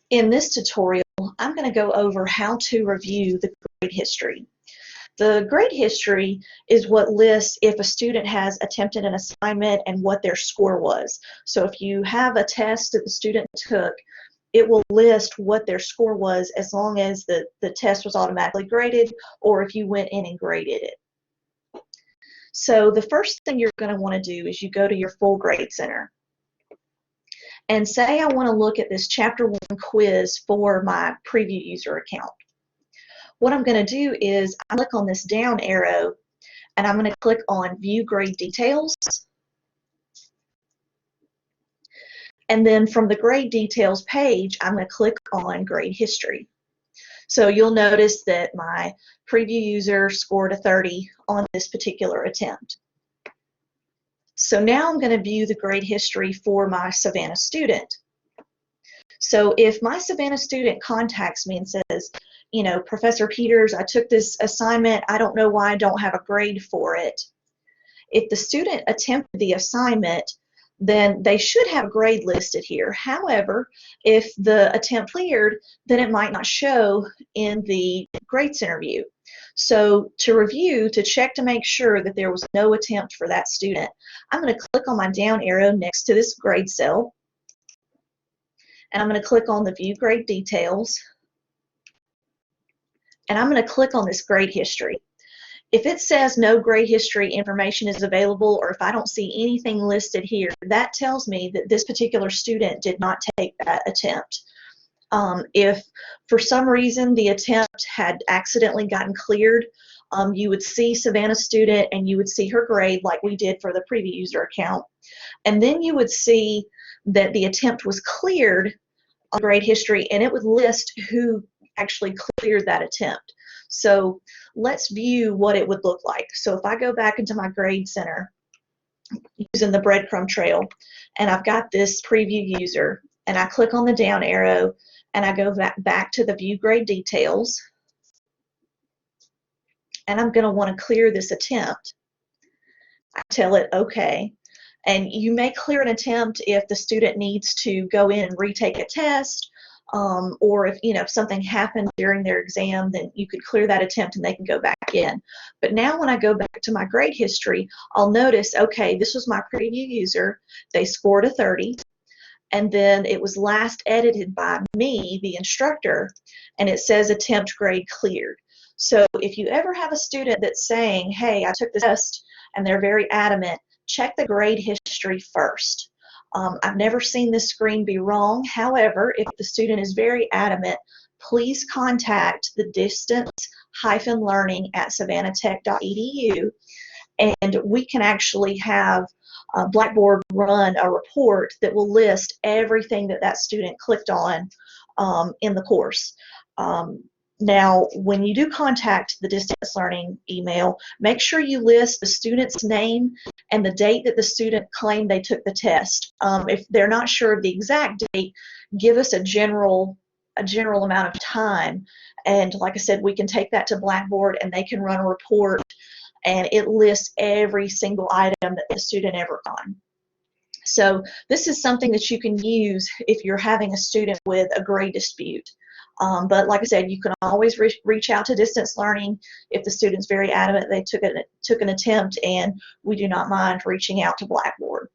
In this tutorial, I'm going to go over how to review the grade history. The grade history is what lists if a student has attempted an assignment and what their score was. So if you have a test that the student took, it will list what their score was as long as the test was automatically graded or if you went in and graded it. So the first thing you're going to want to do is you go to your full grade center. And say I want to look at this Chapter 1 quiz for my preview user account. What I'm going to do is I click on this down arrow and I'm going to click on View Grade Details. And then from the Grade Details page, I'm going to click on Grade History. So you'll notice that my preview user scored a 30 on this particular attempt. So now I'm going to view the grade history for my Savannah student. So if my Savannah student contacts me and says, you know, Professor Peters, I took this assignment, I don't know why I don't have a grade for it. If the student attempted the assignment, then they should have a grade listed here. However, if the attempt cleared, then it might not show in the Grade Center view. So to review, to check to make sure that there was no attempt for that student, I'm going to click on my down arrow next to this grade cell, and I'm going to click on the View Grade Details, and I'm going to click on this grade history. If it says no grade history information is available, or if I don't see anything listed here, that tells me that this particular student did not take that attempt. If for some reason the attempt had accidentally gotten cleared, you would see Savannah student and you would see her grade like we did for the preview user account. And then you would see that the attempt was cleared on grade history and it would list who actually cleared that attempt. So let's view what it would look like. So if I go back into my grade center using the breadcrumb trail and I've got this preview user and I click on the down arrow and I go back to the View Grade Details, and I'm going to want to clear this attempt. I tell it OK, and you may clear an attempt if the student needs to go in and retake a test, or if something happened during their exam, then you could clear that attempt and they can go back in. But now when I go back to my grade history, I'll notice, okay, this was my preview user. They scored a 30. And then it was last edited by me, the instructor, and it says attempt grade cleared. So if you ever have a student that's saying, hey, I took the test, and they're very adamant, check the grade history first. I've never seen this screen be wrong. However, if the student is very adamant, please contact the distance-learning@savannatech.edu, and we can actually have Blackboard run a report that will list everything that that student clicked on in the course. Now, when you do contact the distance learning email, make sure you list the student's name and the date that the student claimed they took the test. If they're not sure of the exact date, give us a general amount of time, and like I said, we can take that to Blackboard and they can run a report and it lists every single item that the student ever done. So this is something that you can use if you're having a student with a grade dispute. But like I said, you can always reach out to distance learning if the student's very adamant they took an attempt, and we do not mind reaching out to Blackboard.